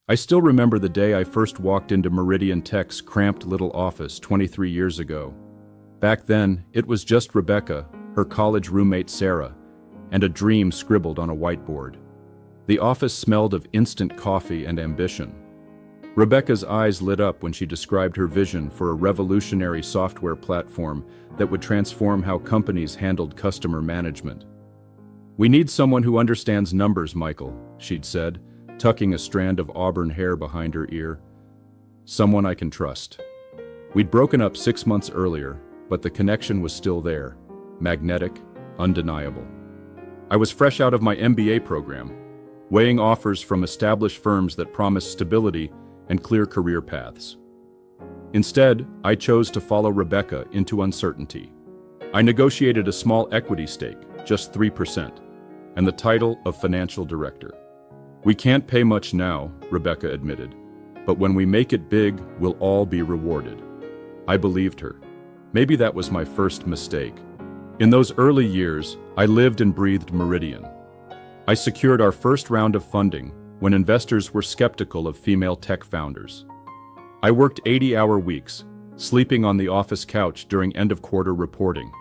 I still remember the day I first walked into Meridian Tech's cramped little office 23 years ago. Back then, it was just Rebecca, her college roommate Sarah, and a dream scribbled on a whiteboard. The office smelled of instant coffee and ambition. Rebecca's eyes lit up when she described her vision for a revolutionary software platform that would transform how companies handled customer management. "We need someone who understands numbers, Michael," she'd said, tucking a strand of auburn hair behind her ear. "Someone I can trust." We'd broken up 6 months earlier, but the connection was still there, magnetic, undeniable. I was fresh out of my MBA program, weighing offers from established firms that promised stability and clear career paths. Instead, I chose to follow Rebecca into uncertainty. I negotiated a small equity stake, just 3%, and the title of financial director. "We can't pay much now," Rebecca admitted, "but when we make it big, we'll all be rewarded." I believed her. Maybe that was my first mistake. In those early years, I lived and breathed Meridian. I secured our first round of funding when investors were skeptical of female tech founders. I worked 80-hour weeks, sleeping on the office couch during end-of-quarter reporting.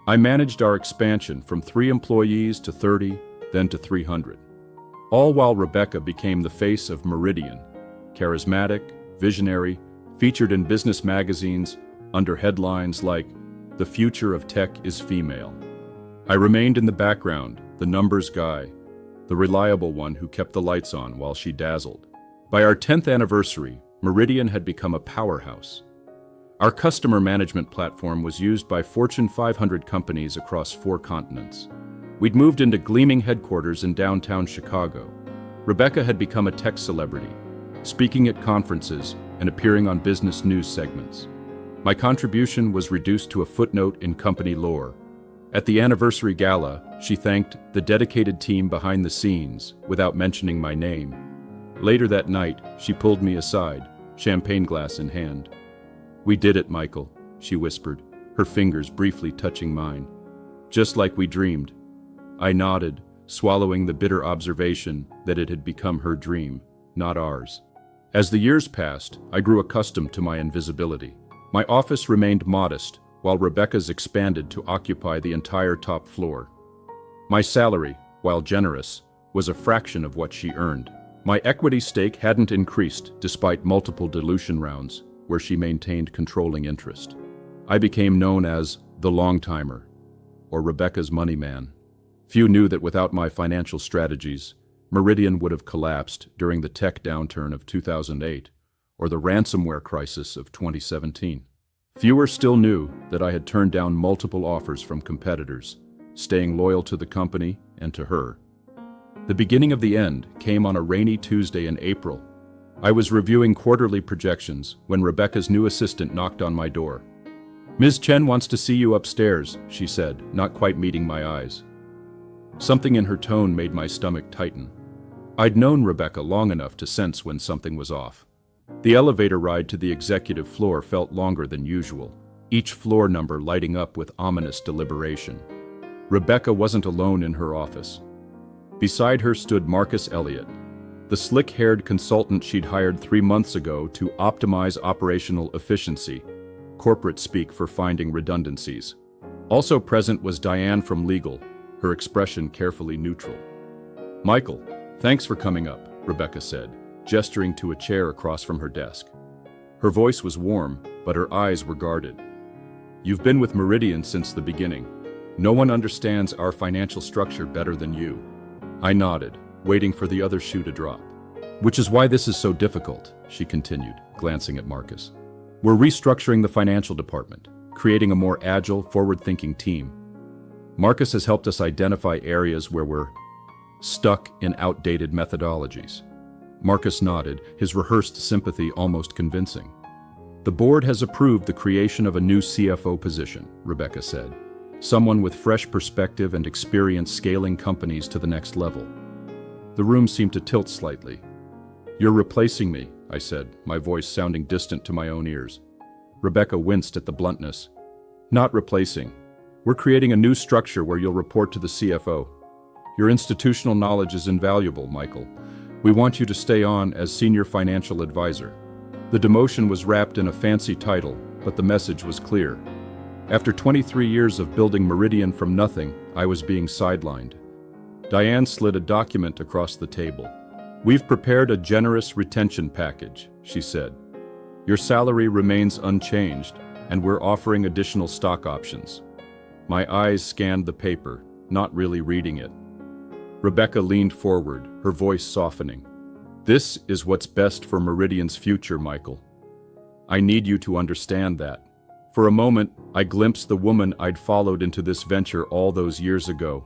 I managed our expansion from 3 employees to 30, then to 300. All while Rebecca became the face of Meridian, charismatic, visionary, featured in business magazines under headlines like, "The future of tech is female." I remained in the background, the numbers guy, the reliable one who kept the lights on while she dazzled. By our 10th anniversary, Meridian had become a powerhouse. Our customer management platform was used by Fortune 500 companies across 4 continents. We'd moved into gleaming headquarters in downtown Chicago. Rebecca had become a tech celebrity, speaking at conferences and appearing on business news segments. My contribution was reduced to a footnote in company lore. At the anniversary gala, she thanked the dedicated team behind the scenes without mentioning my name. Later that night, she pulled me aside, champagne glass in hand. "We did it, Michael," she whispered, her fingers briefly touching mine. "Just like we dreamed." I nodded, swallowing the bitter observation that it had become her dream, not ours. As the years passed, I grew accustomed to my invisibility. My office remained modest, while Rebecca's expanded to occupy the entire top floor. My salary, while generous, was a fraction of what she earned. My equity stake hadn't increased despite multiple dilution rounds, where she maintained controlling interest. I became known as the long-timer, or Rebecca's money man. Few knew that without my financial strategies, Meridian would have collapsed during the tech downturn of 2008, or the ransomware crisis of 2017. Fewer still knew that I had turned down multiple offers from competitors, staying loyal to the company and to her. The beginning of the end came on a rainy Tuesday in April. I was reviewing quarterly projections when Rebecca's new assistant knocked on my door. "Ms. Chen wants to see you upstairs," she said, not quite meeting my eyes. Something in her tone made my stomach tighten. I'd known Rebecca long enough to sense when something was off. The elevator ride to the executive floor felt longer than usual, each floor number lighting up with ominous deliberation. Rebecca wasn't alone in her office. Beside her stood Marcus Elliott, the slick-haired consultant she'd hired 3 months ago to optimize operational efficiency, corporate speak for finding redundancies. Also present was Diane from legal, her expression carefully neutral. "Michael, thanks for coming up," Rebecca said, gesturing to a chair across from her desk. Her voice was warm, but her eyes were guarded. "You've been with Meridian since the beginning. No one understands our financial structure better than you." I nodded, waiting for the other shoe to drop. "Which is why this is so difficult," she continued, glancing at Marcus. "We're restructuring the financial department, creating a more agile, forward-thinking team. Marcus has helped us identify areas where we're stuck in outdated methodologies." Marcus nodded, his rehearsed sympathy almost convincing. "The board has approved the creation of a new CFO position," Rebecca said. "Someone with fresh perspective and experience scaling companies to the next level." The room seemed to tilt slightly. "You're replacing me," I said, my voice sounding distant to my own ears. Rebecca winced at the bluntness. "Not replacing. We're creating a new structure where you'll report to the CFO. Your institutional knowledge is invaluable, Michael, We want you to stay on as senior financial advisor. The demotion was wrapped in a fancy title, but the message was clear. After 23 years of building Meridian from nothing, I was being sidelined. Diane slid a document across the table. "We've prepared a generous retention package," she said. "Your salary remains unchanged, and we're offering additional stock options." My eyes scanned the paper, not really reading it. Rebecca leaned forward, her voice softening. "This is what's best for Meridian's future, Michael. I need you to understand that." For a moment, I glimpsed the woman I'd followed into this venture all those years ago.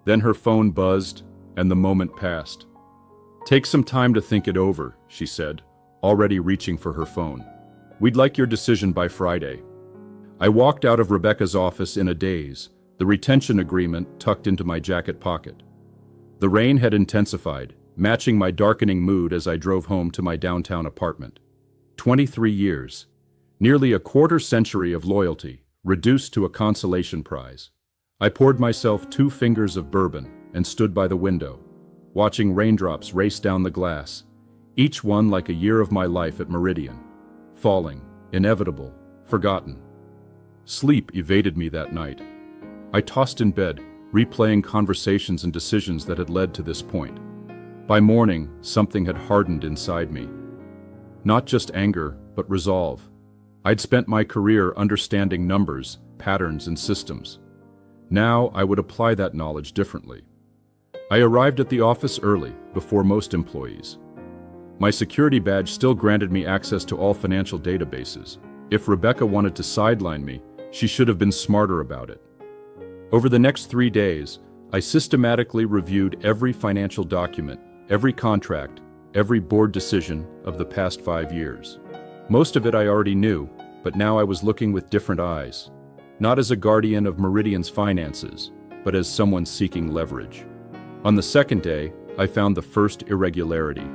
Then her phone buzzed, and the moment passed. "Take some time to think it over," she said, already reaching for her phone. "We'd like your decision by Friday." I walked out of Rebecca's office in a daze, the retention agreement tucked into my jacket pocket. The rain had intensified, matching my darkening mood as I drove home to my downtown apartment. 23 years. Nearly a quarter-century of loyalty, reduced to a consolation prize. I poured myself 2 fingers of bourbon and stood by the window, watching raindrops race down the glass, each one like a year of my life at Meridian. Falling, inevitable, forgotten. Sleep evaded me that night. I tossed in bed, replaying conversations and decisions that had led to this point. By morning, something had hardened inside me. Not just anger, but resolve. I'd spent my career understanding numbers, patterns, and systems. Now I would apply that knowledge differently. I arrived at the office early, before most employees. My security badge still granted me access to all financial databases. If Rebecca wanted to sideline me, she should have been smarter about it. Over the next 3 days, I systematically reviewed every financial document, every contract, every board decision of the past 5 years. Most of it I already knew, but now I was looking with different eyes. Not as a guardian of Meridian's finances, but as someone seeking leverage. On the second day, I found the first irregularity.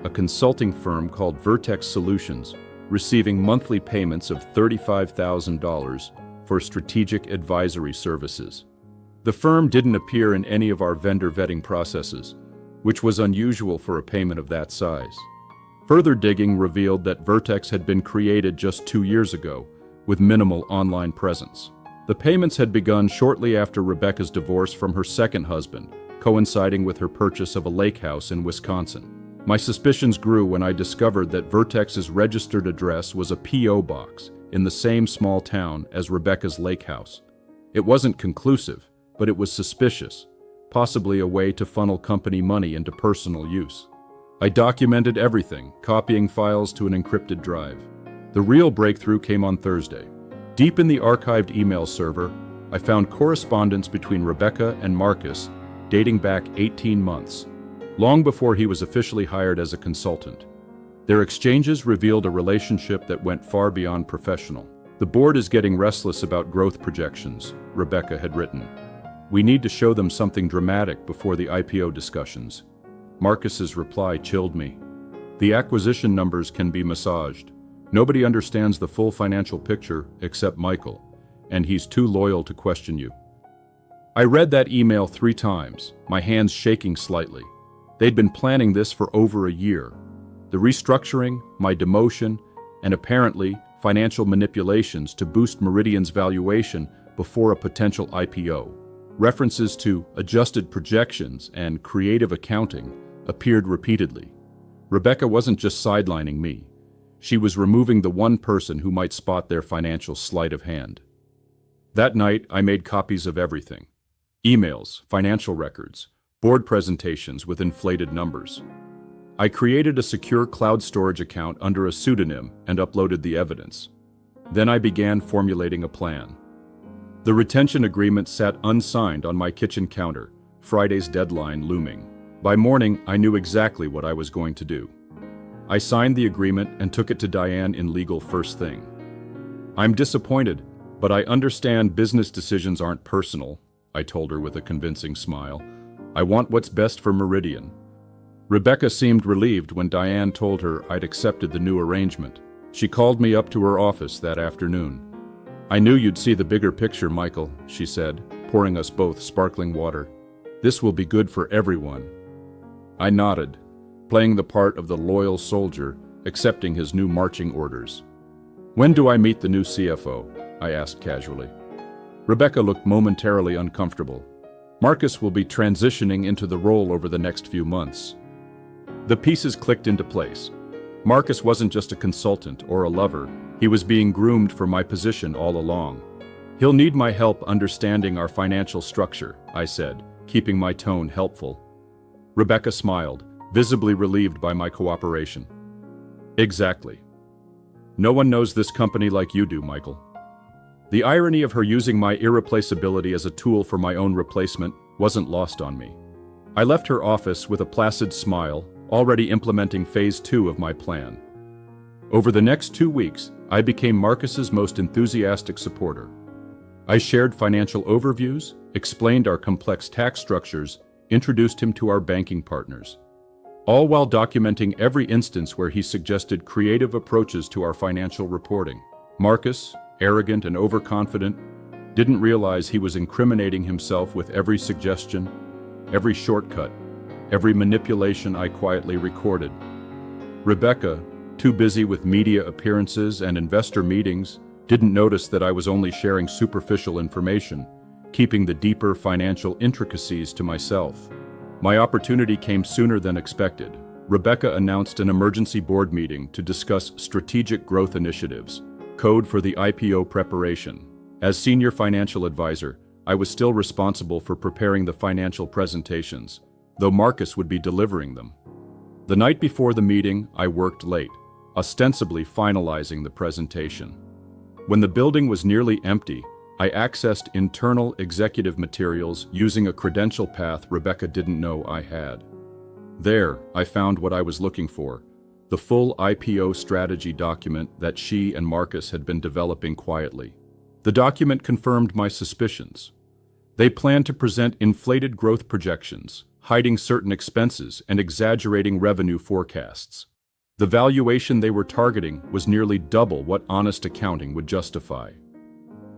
A consulting firm called Vertex Solutions, receiving monthly payments of $35,000 for strategic advisory services. The firm didn't appear in any of our vendor vetting processes, which was unusual for a payment of that size. Further digging revealed that Vertex had been created just 2 years ago, with minimal online presence. The payments had begun shortly after Rebecca's divorce from her second husband, coinciding with her purchase of a lake house in Wisconsin. My suspicions grew when I discovered that Vertex's registered address was a P.O. box in the same small town as Rebecca's lake house. It wasn't conclusive, but it was suspicious, possibly a way to funnel company money into personal use. I documented everything, copying files to an encrypted drive. The real breakthrough came on Thursday. Deep in the archived email server, I found correspondence between Rebecca and Marcus dating back 18 months, long before he was officially hired as a consultant. Their exchanges revealed a relationship that went far beyond professional. "The board is getting restless about growth projections," Rebecca had written. "We need to show them something dramatic before the IPO discussions." Marcus's reply chilled me. "The acquisition numbers can be massaged. Nobody understands the full financial picture except Michael, and he's too loyal to question you." I read that email 3 times, my hands shaking slightly. They'd been planning this for over a year. The restructuring, my demotion, and apparently financial manipulations to boost Meridian's valuation before a potential IPO. References to adjusted projections and creative accounting appeared repeatedly. Rebecca wasn't just sidelining me. She was removing the one person who might spot their financial sleight of hand. That night, I made copies of everything. Emails, financial records, board presentations with inflated numbers. I created a secure cloud storage account under a pseudonym and uploaded the evidence. Then I began formulating a plan. The retention agreement sat unsigned on my kitchen counter, Friday's deadline looming. By morning, I knew exactly what I was going to do. I signed the agreement and took it to Diane in legal first thing. "I'm disappointed, but I understand business decisions aren't personal," I told her with a convincing smile. "I want what's best for Meridian." Rebecca seemed relieved when Diane told her I'd accepted the new arrangement. She called me up to her office that afternoon. "I knew you'd see the bigger picture, Michael," she said, pouring us both sparkling water. "This will be good for everyone." I nodded. playing the part of the loyal soldier, accepting his new marching orders. "When do I meet the new CFO?" I asked casually. Rebecca looked momentarily uncomfortable. "Marcus will be transitioning into the role over the next few months." The pieces clicked into place. Marcus wasn't just a consultant or a lover, he was being groomed for my position all along. "He'll need my help understanding our financial structure," I said, keeping my tone helpful. Rebecca smiled, visibly relieved by my cooperation. "Exactly. No one knows this company like you do, Michael." The irony of her using my irreplaceability as a tool for my own replacement wasn't lost on me. I left her office with a placid smile, already implementing phase 2 of my plan. Over the next 2 weeks, I became Marcus's most enthusiastic supporter. I shared financial overviews, explained our complex tax structures, introduced him to our banking partners, all while documenting every instance where he suggested creative approaches to our financial reporting. Marcus, arrogant and overconfident, didn't realize he was incriminating himself with every suggestion, every shortcut, every manipulation I quietly recorded. Rebecca, too busy with media appearances and investor meetings, didn't notice that I was only sharing superficial information, keeping the deeper financial intricacies to myself. My opportunity came sooner than expected. Rebecca announced an emergency board meeting to discuss strategic growth initiatives, code for the IPO preparation. As senior financial advisor, I was still responsible for preparing the financial presentations, though Marcus would be delivering them. The night before the meeting, I worked late, ostensibly finalizing the presentation. When the building was nearly empty, I accessed internal executive materials using a credential path Rebecca didn't know I had. There, I found what I was looking for, the full IPO strategy document that she and Marcus had been developing quietly. The document confirmed my suspicions. They planned to present inflated growth projections, hiding certain expenses and exaggerating revenue forecasts. The valuation they were targeting was nearly double what honest accounting would justify.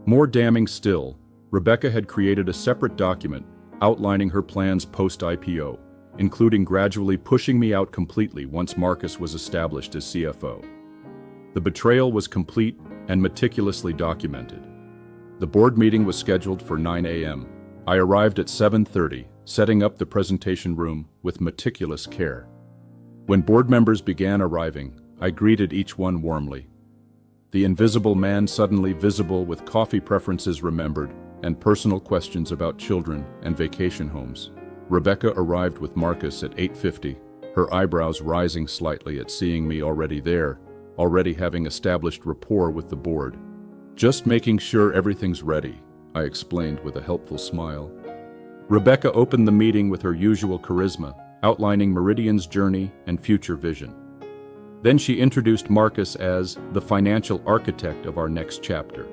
More damning still, Rebecca had created a separate document outlining her plans post-IPO, including gradually pushing me out completely once Marcus was established as CFO. The betrayal was complete and meticulously documented. The board meeting was scheduled for 9 a.m. I arrived at 7:30, setting up the presentation room with meticulous care. When board members began arriving, I greeted each one warmly. The invisible man suddenly visible with coffee preferences remembered and personal questions about children and vacation homes. Rebecca arrived with Marcus at 8:50, her eyebrows rising slightly at seeing me already there, already having established rapport with the board. "Just making sure everything's ready," I explained with a helpful smile. Rebecca opened the meeting with her usual charisma, outlining Meridian's journey and future vision. Then she introduced Marcus as the financial architect of our next chapter.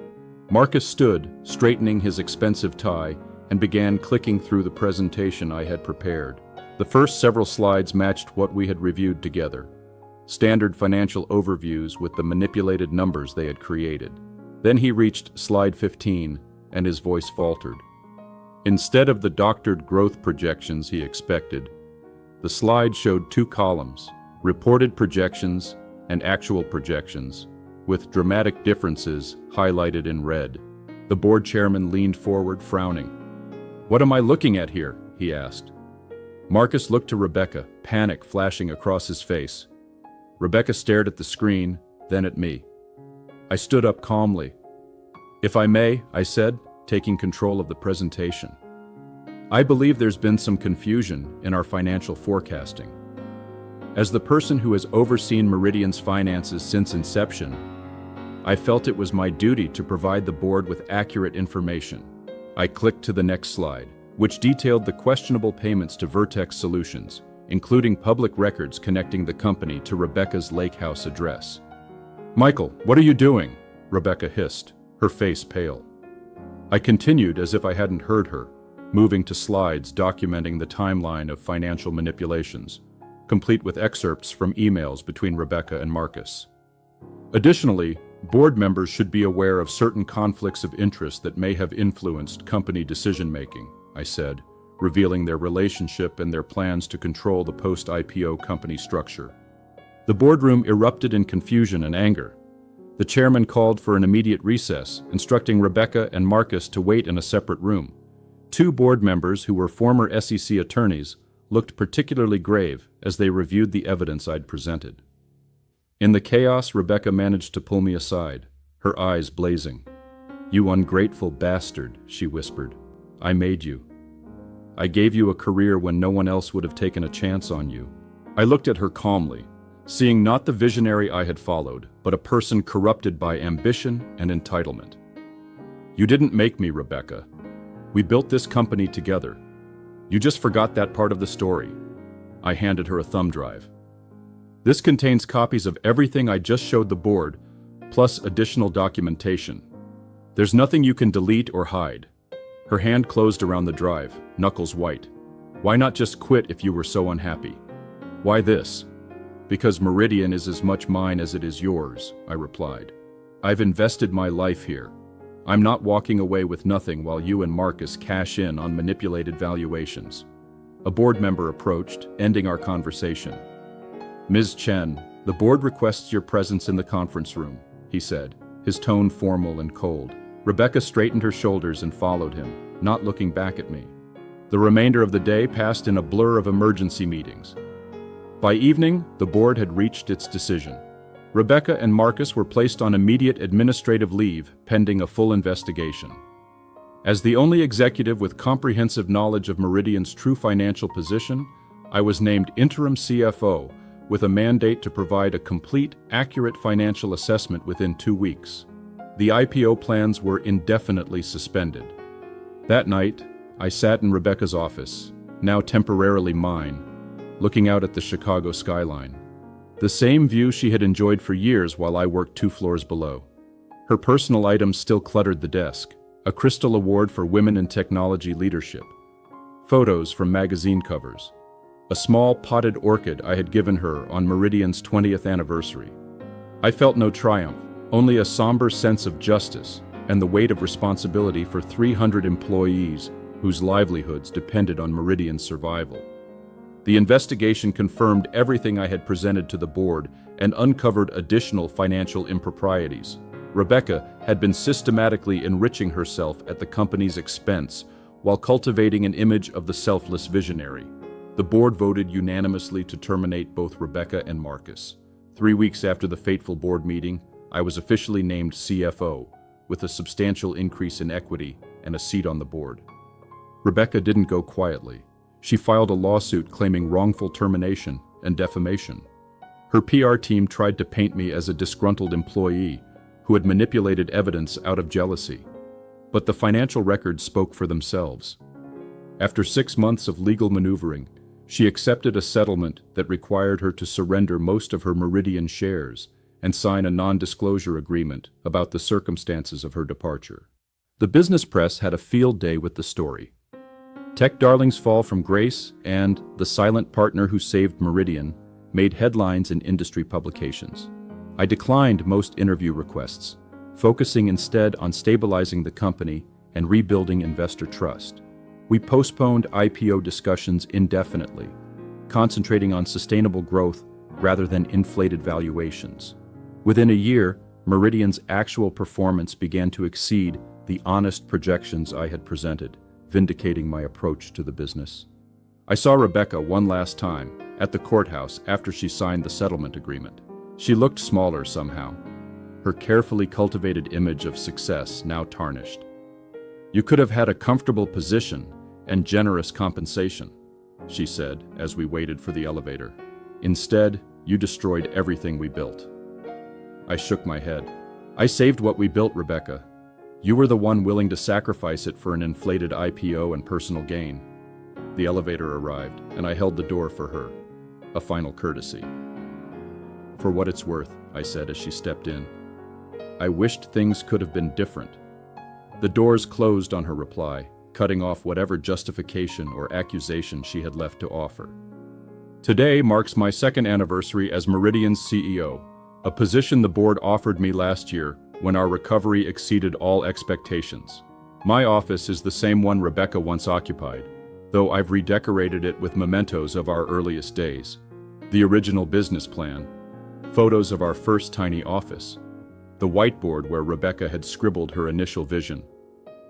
Marcus stood, straightening his expensive tie, and began clicking through the presentation I had prepared. The first several slides matched what we had reviewed together, standard financial overviews with the manipulated numbers they had created. Then he reached slide 15, and his voice faltered. Instead of the doctored growth projections he expected, the slide showed 2 columns, reported projections and actual projections, with dramatic differences highlighted in red. The board chairman leaned forward, frowning. "What am I looking at here?" he asked. Marcus looked to Rebecca, panic flashing across his face. Rebecca stared at the screen, then at me. I stood up calmly. "If I may," I said, taking control of the presentation. "I believe there's been some confusion in our financial forecasting. As the person who has overseen Meridian's finances since inception, I felt it was my duty to provide the board with accurate information." I clicked to the next slide, which detailed the questionable payments to Vertex Solutions, including public records connecting the company to Rebecca's lake house address. "Michael, what are you doing?" Rebecca hissed, her face pale. I continued as if I hadn't heard her, moving to slides documenting the timeline of financial manipulations, complete with excerpts from emails between Rebecca and Marcus. Additionally, board members should be aware of certain conflicts of interest that may have influenced company decision-making, I said, revealing their relationship and their plans to control the post-IPO company structure. The boardroom erupted in confusion and anger. The chairman called for an immediate recess, instructing Rebecca and Marcus to wait in a separate room. Two board members who were former SEC attorneys looked particularly grave as they reviewed the evidence I'd presented. In the chaos, Rebecca managed to pull me aside, her eyes blazing. "You ungrateful bastard," she whispered. "I made you. I gave you a career when no one else would have taken a chance on you." I looked at her calmly, seeing not the visionary I had followed, but a person corrupted by ambition and entitlement. "You didn't make me, Rebecca. We built this company together. You just forgot that part of the story." I handed her a thumb drive. "This contains copies of everything I just showed the board, plus additional documentation. There's nothing you can delete or hide." Her hand closed around the drive, knuckles white. "Why not just quit if you were so unhappy?" "Why this?" "Because Meridian is as much mine as it is yours," I replied. "I've invested my life here. I'm not walking away with nothing while you and Marcus cash in on manipulated valuations." A board member approached, ending our conversation. "Ms. Chen, the board requests your presence in the conference room," he said, his tone formal and cold. Rebecca straightened her shoulders and followed him, not looking back at me. The remainder of the day passed in a blur of emergency meetings. By evening, the board had reached its decision. Rebecca and Marcus were placed on immediate administrative leave pending a full investigation. As the only executive with comprehensive knowledge of Meridian's true financial position, I was named interim CFO with a mandate to provide a complete, accurate financial assessment within 2 weeks. The IPO plans were indefinitely suspended. That night, I sat in Rebecca's office, now temporarily mine, looking out at the Chicago skyline. The same view she had enjoyed for years while I worked 2 floors below. Her personal items still cluttered the desk, a Crystal Award for Women in Technology Leadership, photos from magazine covers, a small potted orchid I had given her on Meridian's 20th anniversary. I felt no triumph, only a somber sense of justice and the weight of responsibility for 300 employees whose livelihoods depended on Meridian's survival. The investigation confirmed everything I had presented to the board and uncovered additional financial improprieties. Rebecca had been systematically enriching herself at the company's expense while cultivating an image of the selfless visionary. The board voted unanimously to terminate both Rebecca and Marcus. 3 weeks after the fateful board meeting, I was officially named CFO, with a substantial increase in equity and a seat on the board. Rebecca didn't go quietly. She filed a lawsuit claiming wrongful termination and defamation. Her PR team tried to paint me as a disgruntled employee who had manipulated evidence out of jealousy. But the financial records spoke for themselves. After 6 months of legal maneuvering, she accepted a settlement that required her to surrender most of her Meridian shares and sign a non-disclosure agreement about the circumstances of her departure. The business press had a field day with the story. Tech darlings fall from grace and The Silent Partner Who Saved Meridian made headlines in industry publications. I declined most interview requests, focusing instead on stabilizing the company and rebuilding investor trust. We postponed IPO discussions indefinitely, concentrating on sustainable growth rather than inflated valuations. Within a year, Meridian's actual performance began to exceed the honest projections I had presented, vindicating my approach to the business. I saw Rebecca one last time at the courthouse after she signed the settlement agreement. She looked smaller somehow, her carefully cultivated image of success now tarnished. "You could have had a comfortable position and generous compensation," she said as we waited for the elevator. "Instead, you destroyed everything we built." I shook my head. "I saved what we built, Rebecca. You were the one willing to sacrifice it for an inflated IPO and personal gain." The elevator arrived, and I held the door for her, a final courtesy. "For what it's worth," I said as she stepped in. "I wished things could have been different." The doors closed on her reply, cutting off whatever justification or accusation she had left to offer. Today marks my 2nd anniversary as Meridian's CEO, a position the board offered me last year when our recovery exceeded all expectations. My office is the same one Rebecca once occupied, though I've redecorated it with mementos of our earliest days. The original business plan, photos of our first tiny office, the whiteboard where Rebecca had scribbled her initial vision.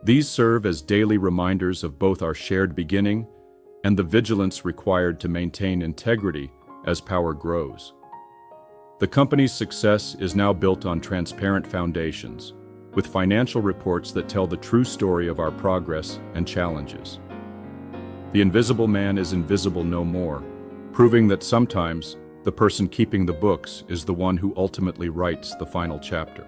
These serve as daily reminders of both our shared beginning and the vigilance required to maintain integrity as power grows. The company's success is now built on transparent foundations, with financial reports that tell the true story of our progress and challenges. The invisible man is invisible no more, proving that sometimes the person keeping the books is the one who ultimately writes the final chapter.